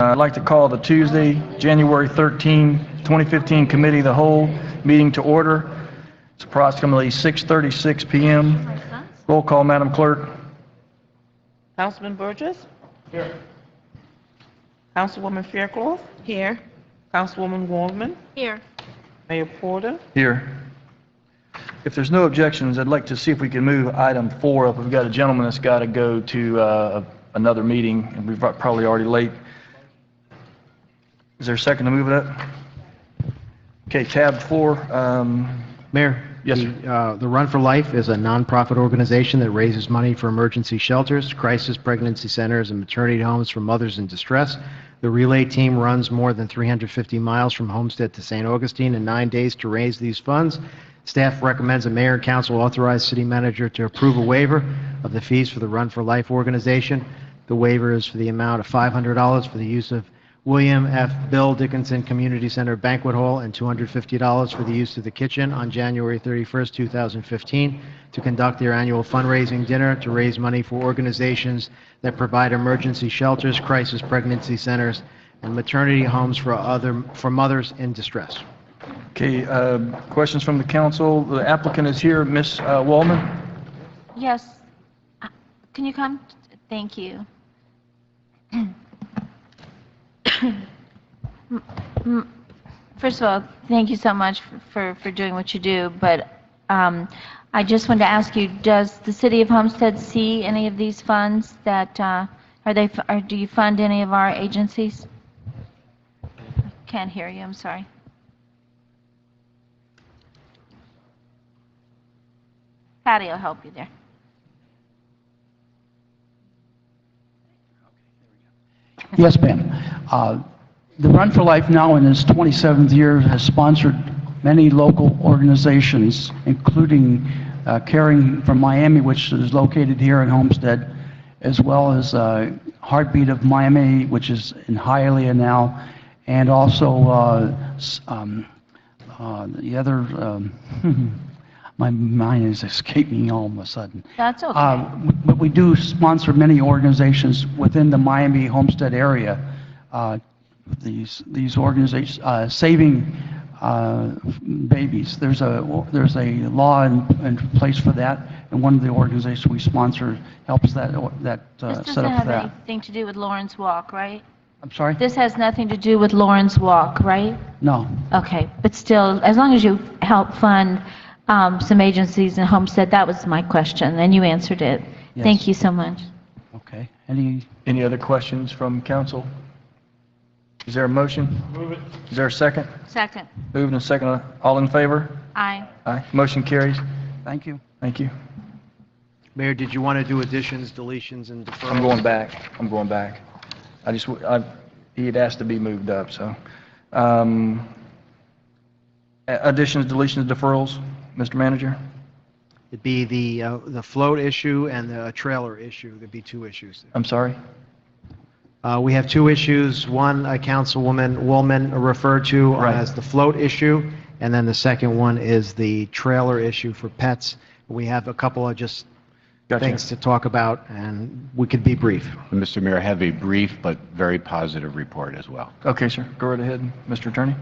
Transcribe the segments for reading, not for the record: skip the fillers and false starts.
I'd like to call the Tuesday, January 13, 2015 Committee of the Whole meeting to order. It's approximately 6:36 p.m. Roll call, Madam Clerk. Councilman Burgess? Here. Councilwoman Faircloth? Here. Councilwoman Waldman? Here. Mayor Porter? Here. If there's no objections, I'd like to see if we can move item 4 up. We've got a gentleman that's got to go to another meeting, and we're probably already late. Is there a second to move it up? Okay, tab 4. Mayor, Yes, sir. the Run for Life is a nonprofit organization that raises money for emergency shelters, crisis pregnancy centers, and maternity homes for mothers in distress. The relay team runs more than 350 miles from Homestead to St. Augustine in 9 days to raise these funds. Staff recommends the mayor and council authorize city manager to approve a waiver of the fees for the Run for Life organization. The waiver is for the amount of $500 for the use of William F. Bill Dickinson Community Center Banquet Hall and $250 for the use of the kitchen on January 31st, 2015 to conduct their annual fundraising dinner to raise money for organizations that provide emergency shelters, crisis pregnancy centers, and maternity homes for mothers in distress. Okay, questions from the council. The applicant is here, Ms. Waldman. Yes. Can you come? Thank you. First of all, thank you so much for doing what you do, but I just wanted to ask you, does the City of Homestead see any of these funds that, or do you fund any of our agencies? Can't hear you, I'm sorry. Patty will help you there. Yes, ma'am. The Run for Life now in its 27th year has sponsored many local organizations, including Caring for Miami, which is located here in Homestead, as well as Heartbeat of Miami, which is in Hialeah now, and also the other, my mind is escaping all of a sudden. That's okay. But we do sponsor many organizations within the Miami Homestead area. These organizations saving babies. There's a law in place for that, and one of the organizations we sponsor helps that This set doesn't up have that. anything to do with Lawrence Walk, right? I'm sorry? This has nothing to do with Lawrence Walk, right? No. Okay, but still, as long as you help fund some agencies in Homestead, that was my question, and you answered it. Yes. Thank you so much. Okay. Any other questions from council? Is there a motion? Move it. Is there a second? Second. Moved and second. All in favor? Aye. Aye. Motion carries. Thank you. Thank you. Mayor, did you want to do additions, deletions, and deferrals? I'm going back. He had asked to be moved up, so. Additions, deletions, deferrals, Mr. Manager? It'd be the float issue and the trailer issue. There'd be two issues. I'm sorry? We have two issues. One, Councilwoman Woolman referred to Right. as the float issue, and then the second one is the trailer issue for pets. We have a couple of just Gotcha. things to talk about, and we could be brief. Mr. Mayor, I have a brief but very positive report as well. Okay, sir. Go right ahead, Mr. Attorney.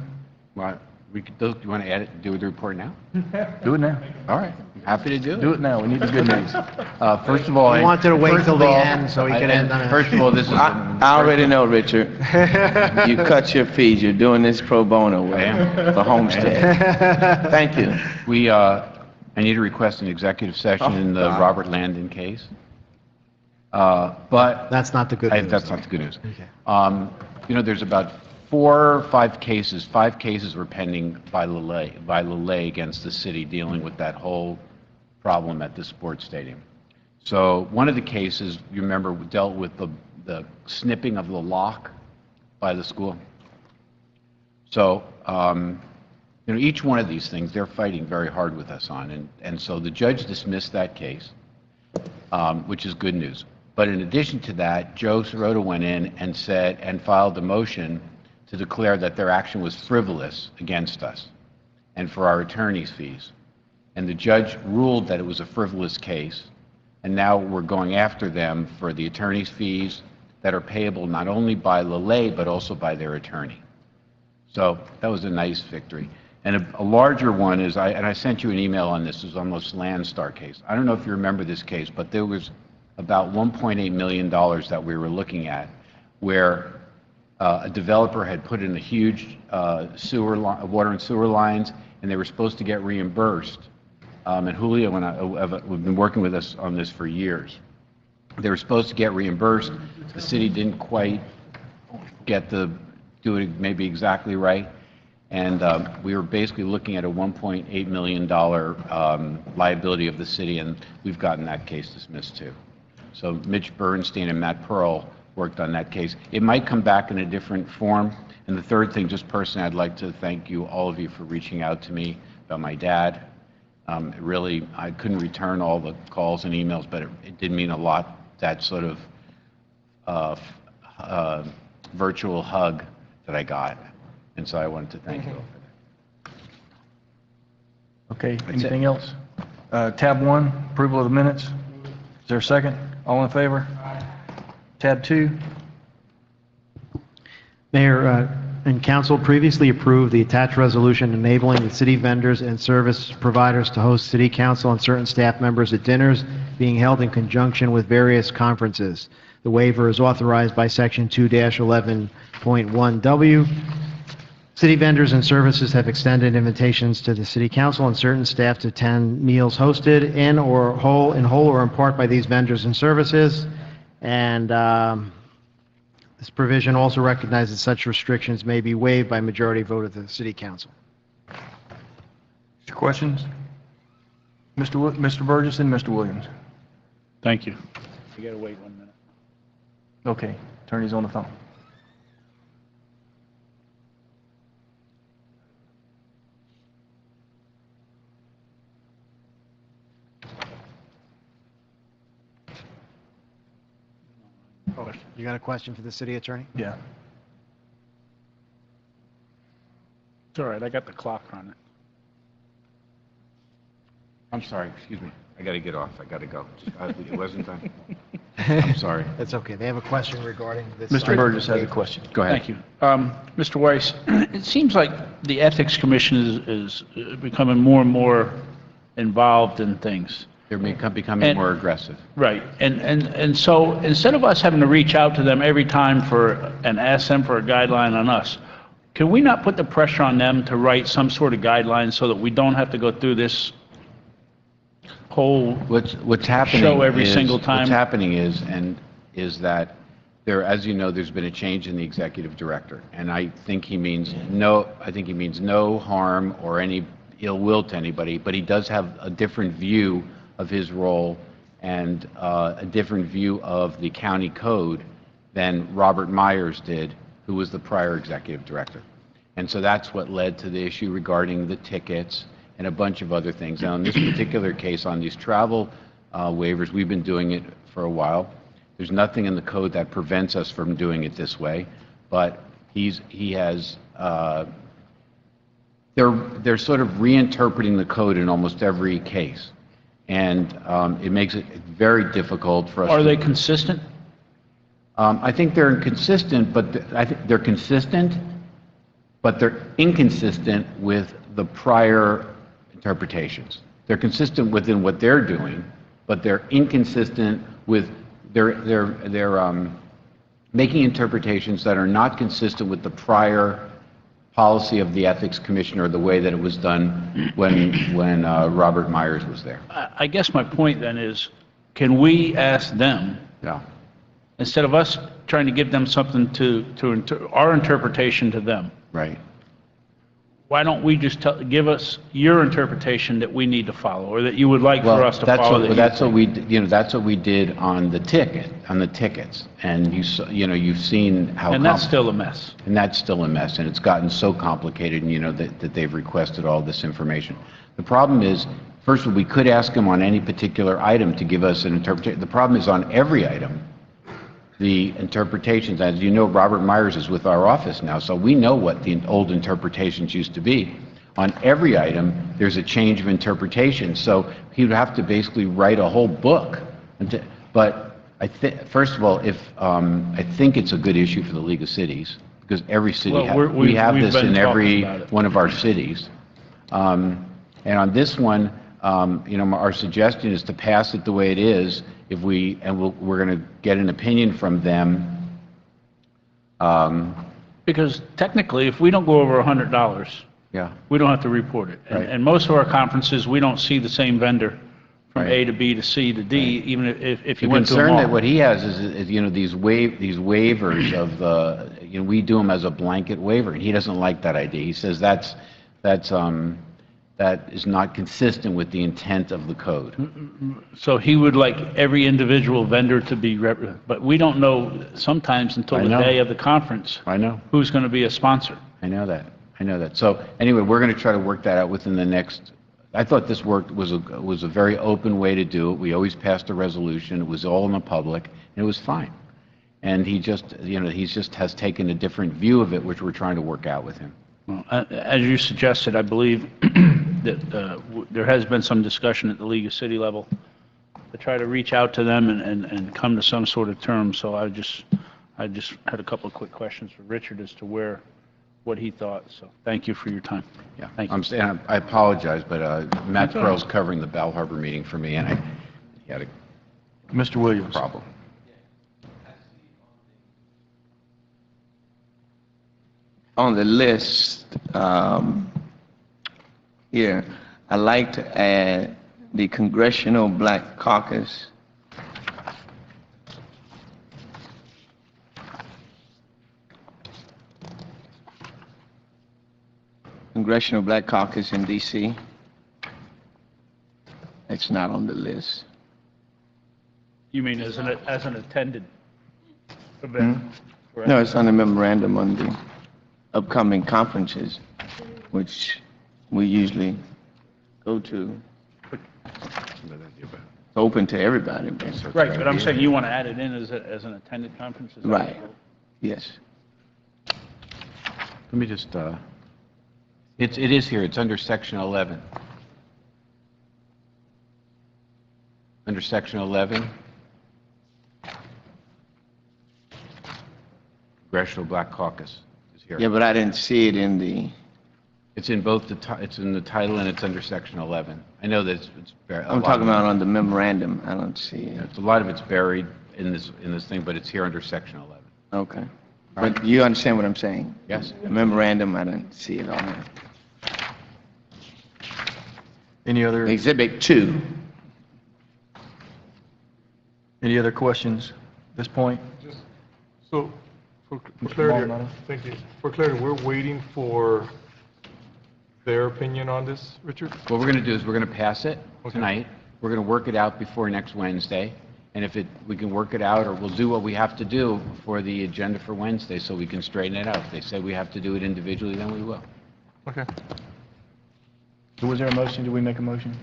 Well, do you want to add it, do the report now? Do it now. All right, happy to do it. Do it now. We need the good news. First of all, We wanted to wait till the end so he could end on a... First of all, this is... I already know, Richard. You cut your fees. You're doing this pro bono for Homestead. Thank you. I need to request an executive session in the Robert Landon case. But... That's not the good news. That's not the good news. Okay. There's about 4 or 5 cases. 5 cases were pending by Lillet against the city dealing with that whole problem at the sports stadium. So one of the cases, you remember, dealt with the snipping of the lock by the school. So, each one of these things, they're fighting very hard with us on. And so the judge dismissed that case, which is good news. But in addition to that, Joe Sirota went in and filed a motion to declare that their action was frivolous against us and for our attorney's fees. And the judge ruled that it was a frivolous case, and now we're going after them for the attorney's fees that are payable not only by Lillet, but also by their attorney. So that was a nice victory. And a larger one is, and I sent you an email on this, is on this Landstar case. I don't know if you remember this case, but there was about $1.8 million that we were looking at, where a developer had put in a huge water and sewer lines, and they were supposed to get reimbursed. And Julio and I have been working with us on this for years. They were supposed to get reimbursed. The city didn't quite do it maybe exactly right. And we were basically looking at a $1.8 million liability of the city, and we've gotten that case dismissed too. So Mitch Bernstein and Matt Pearl worked on that case. It might come back in a different form. And the third thing, just personally, I'd like to thank you, all of you, for reaching out to me about my dad. Really, I couldn't return all the calls and emails, but it did mean a lot, that sort of virtual hug that I got. And so I wanted to thank you all for that. Okay, anything else? Tab 1, approval of the minutes. Is there a second? All in favor? Tab 2. Mayor and council previously approved the attached resolution enabling the city vendors and service providers to host city council and certain staff members at dinners being held in conjunction with various conferences. The waiver is authorized by Section 2-11.1W. City vendors and services have extended invitations to the city council and certain staff to attend meals hosted in whole or in part by these vendors and services. And this provision also recognizes such restrictions may be waived by majority vote of the city council. Your questions? Mr. Burgess and Mr. Williams. Thank you. You gotta wait 1 minute. Okay, attorney's on the phone. You got a question for the city attorney? Yeah. It's all right, I got the clock on it. I'm sorry, excuse me. I got to get off. I got to go. It wasn't done. I'm sorry. That's okay. They have a question regarding this. Mr. Burgess has a question. Go ahead. Thank you. Mr. Weiss, it seems like the Ethics Commission is becoming more and more involved in things. They're becoming more aggressive. Right. And so instead of us having to reach out to them every time and ask them for a guideline on us, can we not put the pressure on them to write some sort of guideline so that we don't have to go through this whole What's happening show every is, single time? What's happening is that there, as you know, there's been a change in the executive director, and I think he means no harm or any ill will to anybody, but he does have a different view of his role and a different view of the county code than Robert Myers did, who was the prior executive director. And so that's what led to the issue regarding the tickets and a bunch of other things. Now, in this particular case, on these travel waivers, we've been doing it for a while. There's nothing in the code that prevents us from doing it this way, but they're sort of reinterpreting the code in almost every case. And it makes it very difficult for us. Are they consistent? I think they're inconsistent, but I think they're consistent, but they're inconsistent with the prior interpretations. They're consistent within what they're doing, but they're inconsistent with they're making interpretations that are not consistent with the prior policy of the Ethics Commission or the way that it was done when Robert Myers was there. I guess my point then is, can we ask them, Yeah. instead of us trying to give them something our interpretation to them, Right. why don't we just give us your interpretation that we need to follow, or that you would like for us to follow? That's what we did on the tickets, and you've seen how. And that's still a mess. And that's still a mess, and it's gotten so complicated, that they've requested all this information. The problem is, first of all, we could ask them on any particular item to give us an interpretation. The problem is on every item, the interpretations, as you know, Robert Myers is with our office now, so we know what the old interpretations used to be. On every item, there's a change of interpretation, so he would have to basically write a whole book. But First of all, I think it's a good issue for the League of Cities, because every city, Well, we have we've this been in talking every about it. one of our cities. And on this one, our suggestion is to pass it the way it is, we're going to get an opinion from them. Because technically, if we don't go over $100, Yeah, we don't have to report it. Right. And most of our conferences, we don't see the same vendor from Right. A to B to C to D, even if the you went to them concern that all. what he has is these waivers of the, we do them as a blanket waiver, and he doesn't like that idea. He says that is not consistent with the intent of the code. So he would like every individual vendor to be, but we don't know sometimes until I the know. day of the conference I know. who's going to be a sponsor. I know that. So anyway, we're going to try to work that out within the next, I thought this was a very open way to do it. We always passed a resolution. It was all in the public, and it was fine. And he just has taken a different view of it, which we're trying to work out with him. Well, as you suggested, I believe that there has been some discussion at the League of City level to try to reach out to them and come to some sort of term. So I just had a couple of quick questions for Richard as to what he thought. So thank you for your time. Yeah, Thank you. I apologize, but Matt That's all right. Pearl's covering the Bal Harbor meeting for me, and he had a Mr. Williams. problem. On the list, here, I'd like to add the Congressional Black Caucus. Congressional Black Caucus in D.C. It's not on the list. You mean as an attended event? correct? No, it's on the memorandum on the upcoming conferences, which we usually go to. Open to everybody, basically. Right, but I'm saying you want to add it in as an attended conference? is that Right. what- Yes. Let me just, it is here, it's under section 11. Under section 11. Congressional Black Caucus is here. Yeah, but I didn't see it in the, It's in both it's in the title and it's under section 11. I know that it's buried. I'm talking about on the memorandum. I don't see it. A lot of it's buried in this thing, but it's here under section 11. Okay. But you understand what I'm saying? Yes. The memorandum, I didn't see it on there. Any other Exhibit 2. questions at this point? So, for Mr. clarity, Maldonado? thank you. For clarity, we're waiting for their opinion on this, Richard? What we're going to do is we're going to pass it Okay. tonight. We're going to work it out before next Wednesday. And if we can work it out, or we'll do what we have to do for the agenda for Wednesday so we can straighten it out. If they say we have to do it individually, then we will. Okay. So was there a motion? Did we make a motion?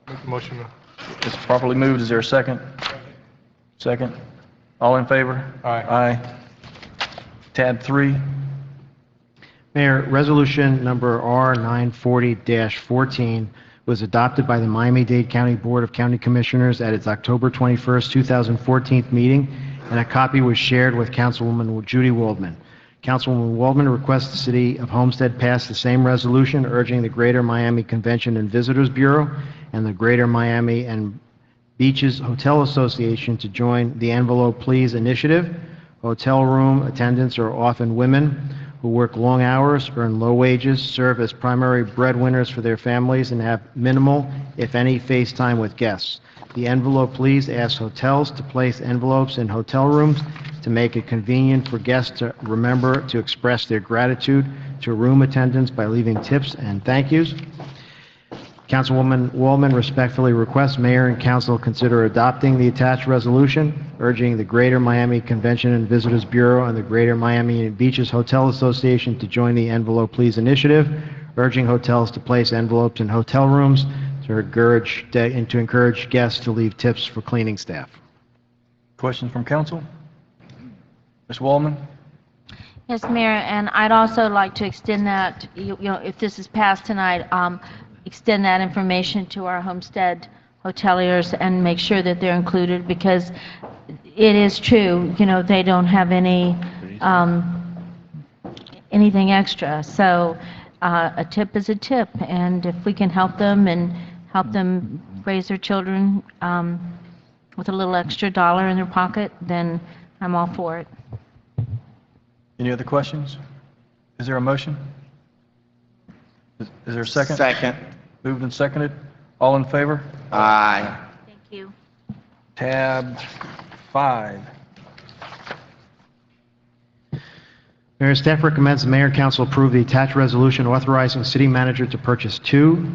Make the motion. It's properly moved. Is there a second? Second. All in favor? Aye. Aye. Tab 3. Mayor, resolution number R940-14 was adopted by the Miami-Dade County Board of County Commissioners at its October 21st, 2014 meeting, and a copy was shared with Councilwoman Judy Waldman. Councilwoman Waldman requests the City of Homestead pass the same resolution urging the Greater Miami Convention and Visitors Bureau and the Greater Miami and Beaches Hotel Association to join the Envelope Please initiative. Hotel room attendants are often women who work long hours, earn low wages, serve as primary breadwinners for their families, and have minimal, if any, face time with guests. The Envelope Please asks hotels to place envelopes in hotel rooms to make it convenient for guests to remember to express their gratitude to room attendants by leaving tips and thank yous. Councilwoman Waldman respectfully requests Mayor and Council consider adopting the attached resolution, urging the Greater Miami Convention and Visitors Bureau and the Greater Miami and Beaches Hotel Association to join the Envelope Please initiative, urging hotels to place envelopes in hotel rooms to encourage guests to leave tips for cleaning staff. Questions from council? Ms. Waldman? Yes, Mayor, and I'd also like to extend that, if this is passed tonight, extend that information to our Homestead hoteliers and make sure that they're included, because it is true, they don't have anything extra. So a tip is a tip, and if we can help them and help them raise their children with a little extra dollar in their pocket, then I'm all for it. Any other questions? Is there a motion? Is there a second? Second. Moved and seconded. All in favor? Aye. Thank you. Tab 5. Mayor, staff recommends the mayor and council approve the attached resolution authorizing the city manager to purchase two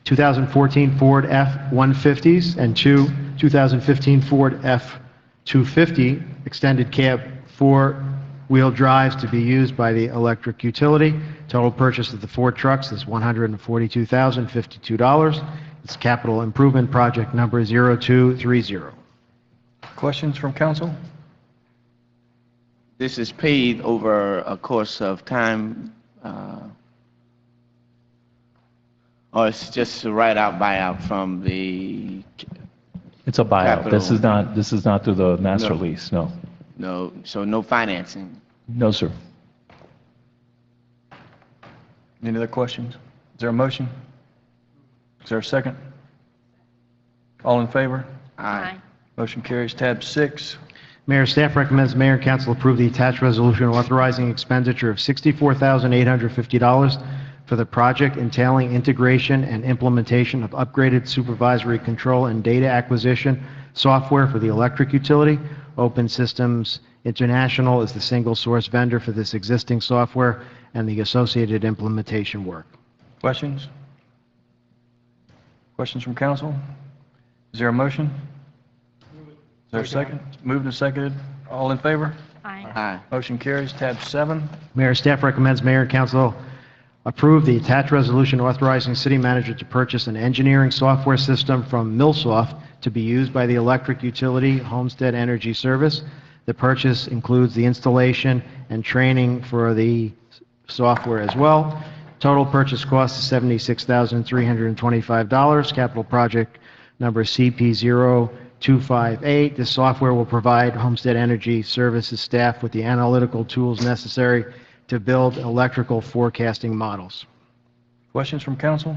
2014 Ford F-150s and two 2015 Ford F-250 extended cab four-wheel drives to be used by the electric utility. Total purchase of the Ford trucks is $142,052. It's capital improvement project number 0230. Questions from council? This is paid over a course of time, or it's just a write-out buyout from the, It's a buyout. This is not through the master No. lease, no. no, so no financing. No, sir. Any other questions? Is there a motion? Is there a second? All in favor? Aye. Motion carries. Tab 6. Mayor, staff recommends the mayor and council approve the attached resolution authorizing expenditure of $64,850 for the project entailing integration and implementation of upgraded supervisory control and data acquisition software for the electric utility. Open Systems International is the single source vendor for this existing software and the associated implementation work. Questions? Questions from council? Is there a motion? Is there a second? Moved and seconded. All in favor? Aye. Aye. Motion carries. Tab 7. Mayor, staff recommends mayor and council approve the attached resolution authorizing city manager to purchase an engineering software system from Millsoft to be used by the electric utility Homestead Energy Service. The purchase includes the installation and training for the software as well. Total purchase cost is $76,325. Capital project number CP0258. This software will provide Homestead Energy Services staff with the analytical tools necessary to build electrical forecasting models. Questions from council?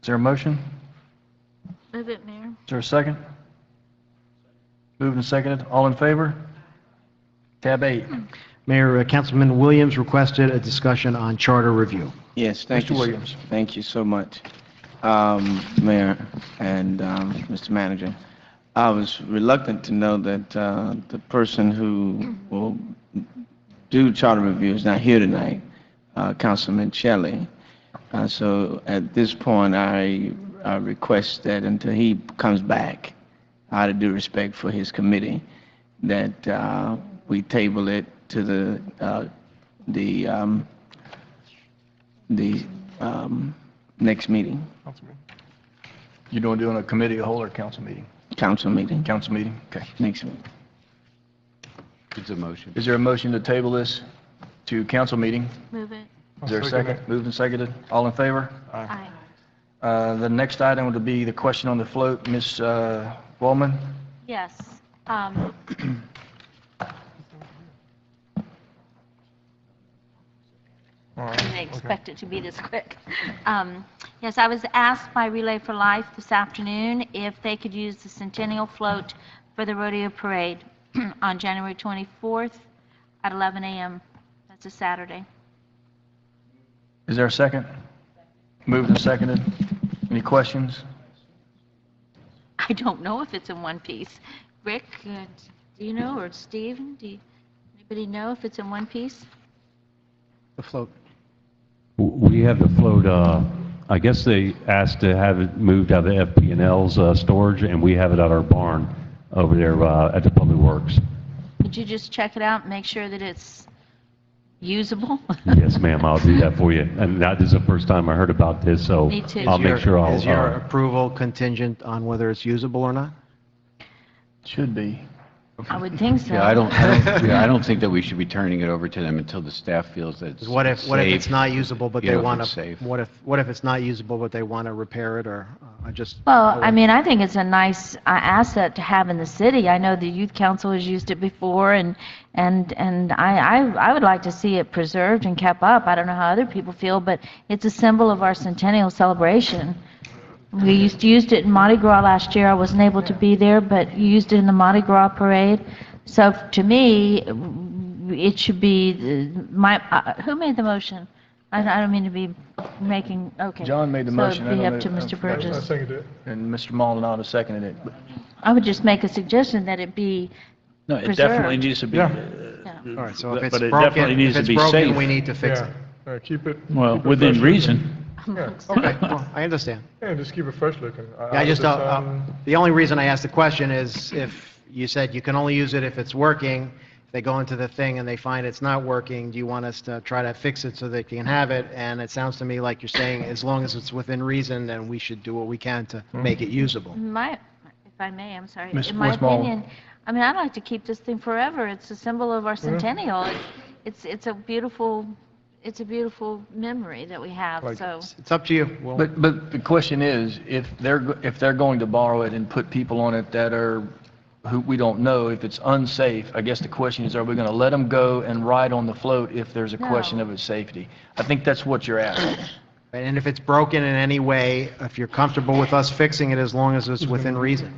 Is there a motion? Move it, Mayor. Is there a second? Moved and seconded. All in favor? Tab 8. Mayor, Councilman Williams requested a discussion on charter review. Yes, thank Mr. you. Williams. Thank you so much, Mayor and Mr. Manager. I was reluctant to know that the person who will do charter review is not here tonight, Councilman Shelley. So at this point, I request that until he comes back, out of due respect for his committee, that we table it to the next meeting, You don't do it in a committee, a whole, or council meeting? council meeting, Council meeting? Okay. next meeting. It's a motion. Is there a motion to table this to council meeting? Move it. Is there a second? Moved and seconded. All in favor? Aye. The next item would be the question on the float. Ms. Wallman? Yes. I didn't expect it to be this quick. Yes, I was asked by Relay for Life this afternoon if they could use the Centennial Float for the rodeo parade on January 24th at 11 a.m. That's a Saturday. Is there a second? Moved and seconded. Any questions? I don't know if it's in one piece. Rick, do you know, or Steve, anybody know if it's in one piece? The float. We have the float, I guess they asked to have it moved out of the FP&L's storage, and we have it at our barn over there at the Public Works. Could you just check it out and make sure that it's usable? Yes, ma'am, I'll do that for you. And that is the first time I heard about this, so Me too. I'll make sure Is your I'll... approval contingent on whether it's usable or not? Should be. I would think so. Yeah, I don't think that we should be turning it over to them until the staff feels that it's What if it's safe, not usable, but you they know, if want it's to, safe. what if it's not usable, but they want to repair it, or I just... Well, I mean, I think it's a nice asset to have in the city. I know the youth council has used it before, and I would like to see it preserved and kept up. I don't know how other people feel, but it's a symbol of our centennial celebration. We used to use it in Mardi Gras last year. I wasn't able to be there, but you used it in the Mardi Gras parade. So to me, it should be who made the motion? I don't mean to be making, okay. John made the motion. So it'd be up to Mr. I Burgess. seconded it. And Mr. Maldonado seconded it. I would just make a suggestion that it be No, it preserved. definitely needs to be, Yeah. All right, so if it's but it definitely broken, needs if to it's be broken, safe. we need to fix Yeah. it. Keep it. Well, keep it within fresh reason. looking. Yeah. Okay, well, I understand. Yeah, just keep it fresh looking. Yeah, I just, the only reason I asked the question is if you said you can only use it if it's working, if they go into the thing and they find it's not working, do you want us to try to fix it so they can have it? And it sounds to me like you're saying as long as it's within reason, then we should do what we can to make it usable. If I may, I'm sorry. Ms. In my Westmall. opinion, I mean, I'd like to keep this thing forever. It's a symbol of our centennial. It's a beautiful memory that we have, so. It's up to you. We'll- But the question is, if they're going to borrow it and put people on it that are, who we don't know, if it's unsafe, I guess the question is, are we going to let them go and ride on the float if there's a question of its safety? I think that's what you're asking. And if it's broken in any way, if you're comfortable with us fixing it as long as it's within reason.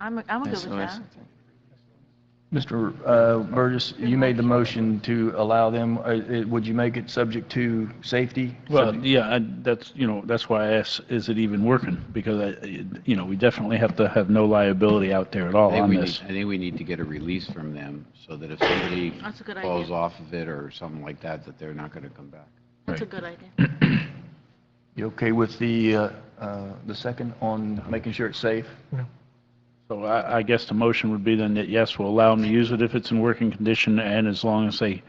I'm good with that. Mr. Burgess, you made the motion to allow them, would you make it subject to safety? Well, yeah, that's, that's why I asked, is it even working? Because, we definitely have to have no liability out there at all on this. I think we need to get a release from them so that if somebody That's a good falls idea. off of it or something like that, that they're not going to come back. That's a good idea. You okay with the second on making sure it's safe? So I guess the motion would be then that, yes, we'll allow them to use it if it's in working condition and as long as they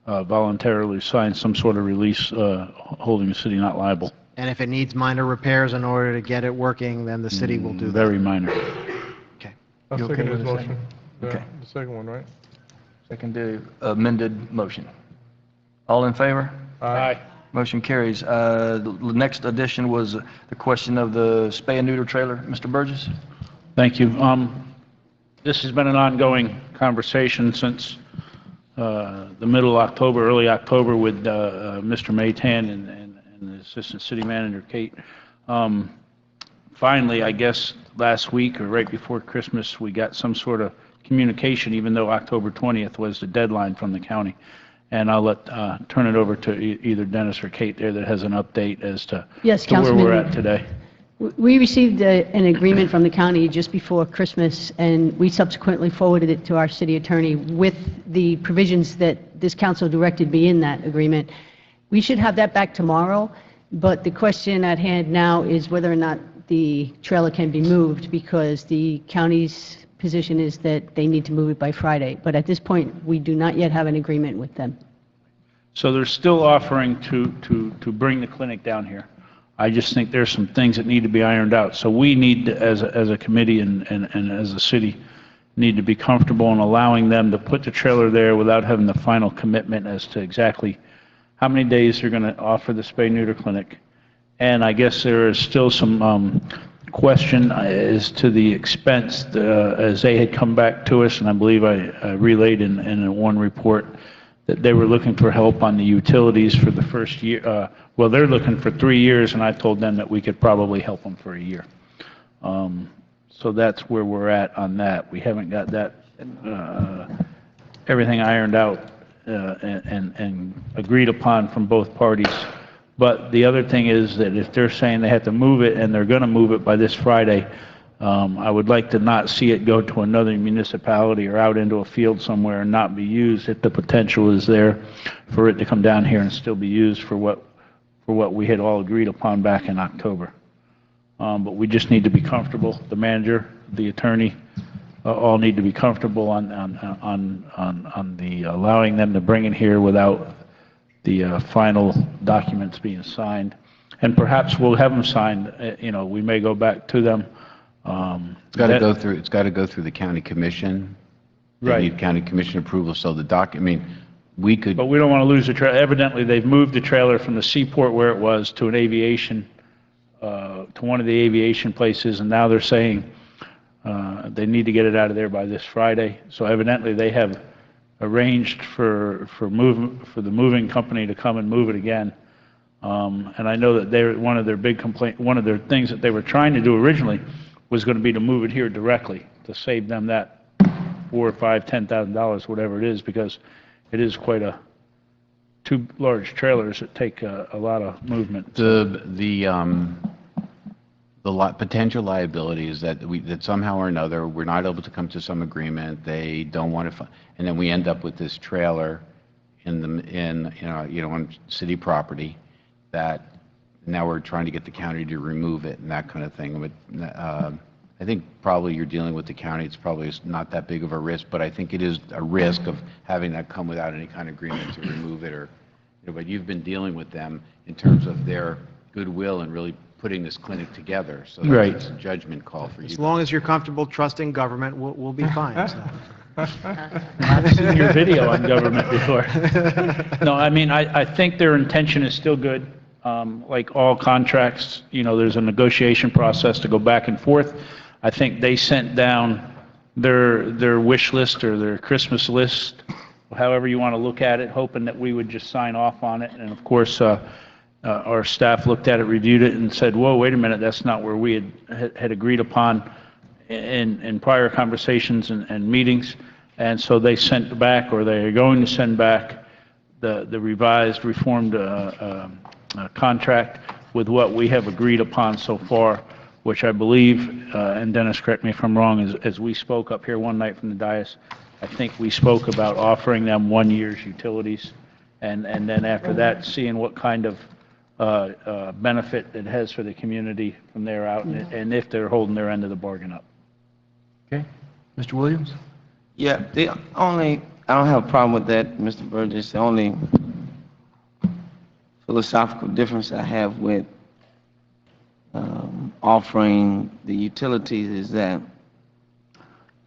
voluntarily sign some sort of release holding the city not liable. And if it needs minor repairs in order to get it working, then the city will do that. Very minor. Okay. I'll You okay second with his the motion. second? Okay. The second one, right? Second amended motion. All in favor? Aye. Motion carries. The next addition was the question of the spay and neuter trailer. Mr. Burgess? Thank you. This has been an ongoing conversation since the middle of October, early October with Mr. Maytan and the Assistant City Manager, Kate. Finally, I guess last week or right before Christmas, we got some sort of communication, even though October 20th was the deadline from the county. And I'll turn it over to either Dennis or Kate there that has an update as to Yes, where we're Councilman. at today. We received an agreement from the county just before Christmas, and we subsequently forwarded it to our city attorney with the provisions that this council directed be in that agreement. We should have that back tomorrow, but the question at hand now is whether or not the trailer can be moved, because the county's position is that they need to move it by Friday. But at this point, we do not yet have an agreement with them. So they're still offering to bring the clinic down here. I just think there's some things that need to be ironed out. So we need, as a committee and as a city, need to be comfortable in allowing them to put the trailer there without having the final commitment as to exactly how many days they're going to offer the spay-neuter clinic. And I guess there is still some question as to the expense, as they had come back to us, and I believe I relayed in one report that they were looking for help on the utilities for the first year. Well, they're looking for 3 years, and I told them that we could probably help them for a year. So that's where we're at on that. We haven't got that, everything ironed out and agreed upon from both parties. But the other thing is that if they're saying they have to move it and they're going to move it by this Friday, I would like to not see it go to another municipality or out into a field somewhere and not be used if the potential is there for it to come down here and still be used for what we had all agreed upon back in October. But we just need to be comfortable. The manager, the attorney, all need to be comfortable on the allowing them to bring it here without the final documents being signed. And perhaps we'll have them signed. We may go back to them. It's got to go through the county commission They Right. need county commission approval, so I mean, we could, But we don't want to lose the trailer. Evidently, they've moved the trailer from the seaport where it was to an aviation, to one of the aviation places, and now they're saying they need to get it out of there by this Friday. So evidently, they have arranged for the moving company to come and move it again. And I know that one of their big one of their things that they were trying to do originally was going to be to move it here directly, to save them that $4,000, $5,000, $10,000, whatever it is, because it is quite two large trailers that take a lot of movement. potential liability is that that somehow or another, we're not able to come to some agreement, they don't want to, and then we end up with this trailer on city property that now we're trying to get the county to remove it and that kind of thing. But I think probably you're dealing with the county. It's probably not that big of a risk, but I think it is a risk of having that come without any kind of agreement to remove it, but you've been dealing with them in terms of their goodwill and really putting this clinic together. So Right. it's a judgment call for you. As long as you're comfortable trusting government, we'll be fine. So. I've seen your video on government before. No, I mean, I think their intention is still good. Like all contracts, there's a negotiation process to go back and forth. I think they sent down their wish list or their Christmas list, however you want to look at it, hoping that we would just sign off on it. And of course, our staff looked at it, reviewed it, and said, whoa, wait a minute, that's not where we had agreed upon in prior conversations and meetings. And so they sent back, or they are going to send back, the revised, reformed contract with what we have agreed upon so far, which I believe, and Dennis, correct me if I'm wrong, as we spoke up here one night from the dais, I think we spoke about offering them 1 year's utilities, and then after that, seeing what kind of benefit it has for the community from there out, and if they're holding their end of the bargain up. Okay. Mr. Williams? Yeah, I don't have a problem with that, Mr. Burgess. The only philosophical difference I have with offering the utilities is that,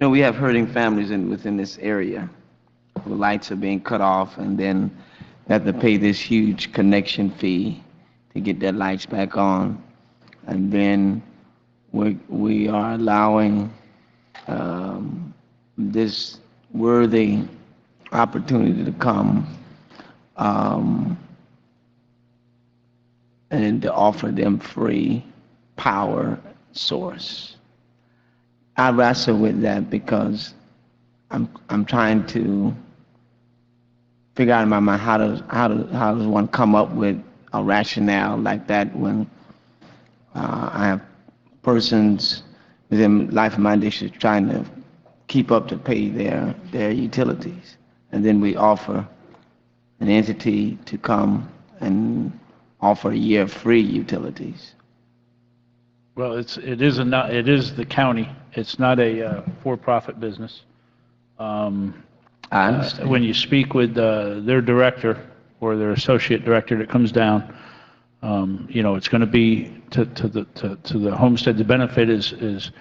we have hurting families within this area where lights are being cut off, and then they have to pay this huge connection fee to get their lights back on. And then we are allowing this worthy opportunity to come and to offer them free power source. I wrestle with that because I'm trying to figure out in my mind how does one come up with a rationale like that when I have persons within Life of My District trying to keep up to pay their utilities, and then we offer an entity to come and offer a year free utilities. Well, it is the county. It's not a for-profit business. I understand. When you speak with their director or their associate director that comes down, it's going to be to the homestead. The benefit is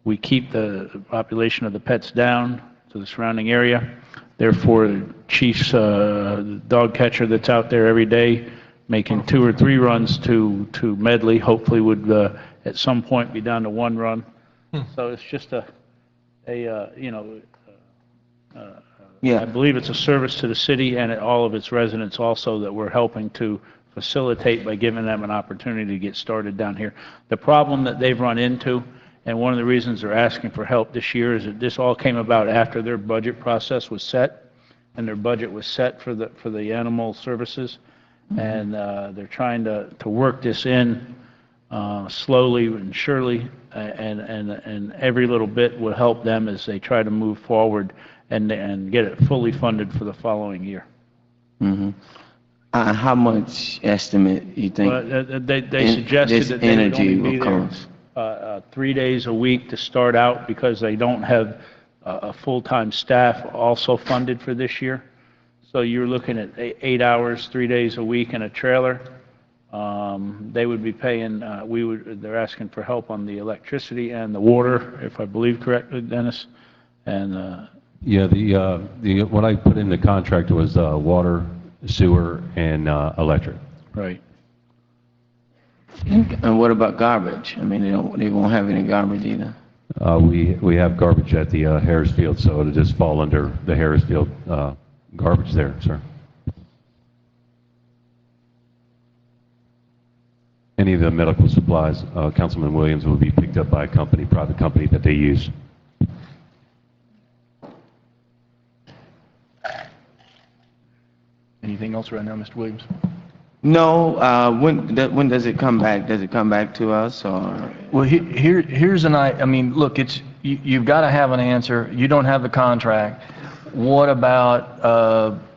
we keep the population of the pets down to the surrounding area. Therefore, the chief's dog catcher that's out there every day making 2 or 3 runs to Medley, hopefully would at some point be down to 1 run. So it's just I believe it's a service to the city and all of its residents also that we're helping to facilitate by giving them an opportunity to get started down here. The problem that they've run into, and one of the reasons they're asking for help this year, is that this all came about after their budget process was set, and their budget was set for the animal services, and they're trying to work this in slowly and surely, and every little bit will help them as they try to move forward and get it fully funded for the following year. Mm-hmm. How much estimate you think? Well, they suggested that they would only be there 3 days a week to start out because they don't have a full-time staff also funded for this year. So you're looking at 8 hours, 3 days a week in a trailer. They would be paying, they're asking for help on the electricity and the water, if I believe correctly, Dennis. And Yeah, what I put in the contract was water, sewer, and electric. Right. And what about garbage? I mean, they won't have any garbage either. We have garbage at the Harris Field, so it'll just fall under the Harris Field garbage there, sir. Any of the medical supplies, Councilman Williams, will be picked up by a company, private company that they use. Anything else right now, Mr. Williams? No, when does it come back? Does it come back to us, or? Well, here's I mean, look, you've got to have an answer. You don't have the contract. What about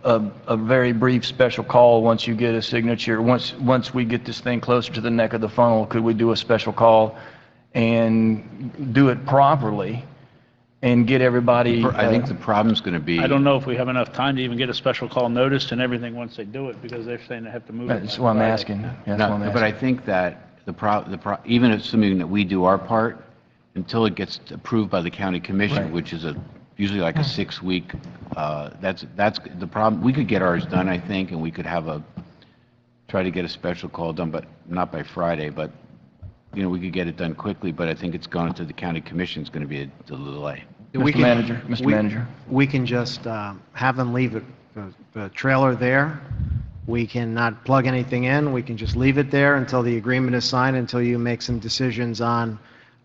a very brief special call once you get a signature? Once we get this thing closer to the neck of the funnel, could we do a special call and do it properly and get everybody? I think the problem's going to be. I don't know if we have enough time to even get a special call noticed and everything once they do it, because they're saying they have to move it. That's what I'm asking. That's what I'm asking. But I think that even if assuming that we do our part, until it gets approved by the county commission, Right. which is usually like a 6-week, that's the problem. We could get ours done, I think, and we could try to get a special call done, but not by Friday, but, we could get it done quickly, but I think it's going to the county commission, it's going to be a delay. Mr. Manager. We can just have them leave the trailer there. We can not plug anything in. We can just leave it there until the agreement is signed, until you make some decisions on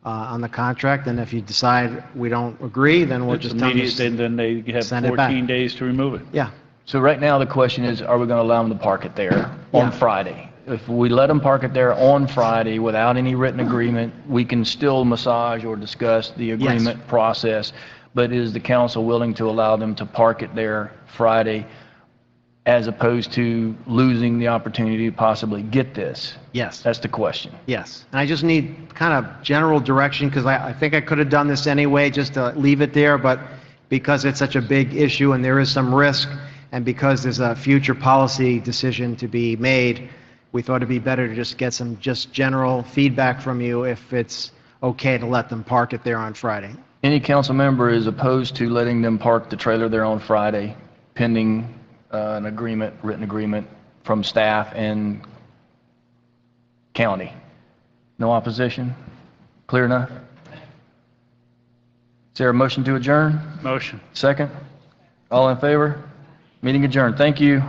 the contract. And if you decide we don't agree, then we'll It's just tell them immediate, and then they have send it back. 14 days to remove it. Yeah. So right now, the question is, are we going to allow them to park it there Yeah. on Friday? If we let them park it there on Friday without any written agreement, we can still massage or discuss the agreement process. But is the council willing to allow them to park it there Friday as opposed to losing the opportunity to possibly get this? Yes. That's the question. Yes. And I just need kind of general direction, because I think I could have done this anyway, just to leave it there, but because it's such a big issue and there is some risk, and because there's a future policy decision to be made, we thought it'd be better to just get some general feedback from you if it's okay to let them park it there on Friday. Any council member is opposed to letting them park the trailer there on Friday pending an written agreement from staff and county. No opposition? Clear enough? Is there a motion to adjourn? Motion. Second? All in favor? Meeting adjourned. Thank you.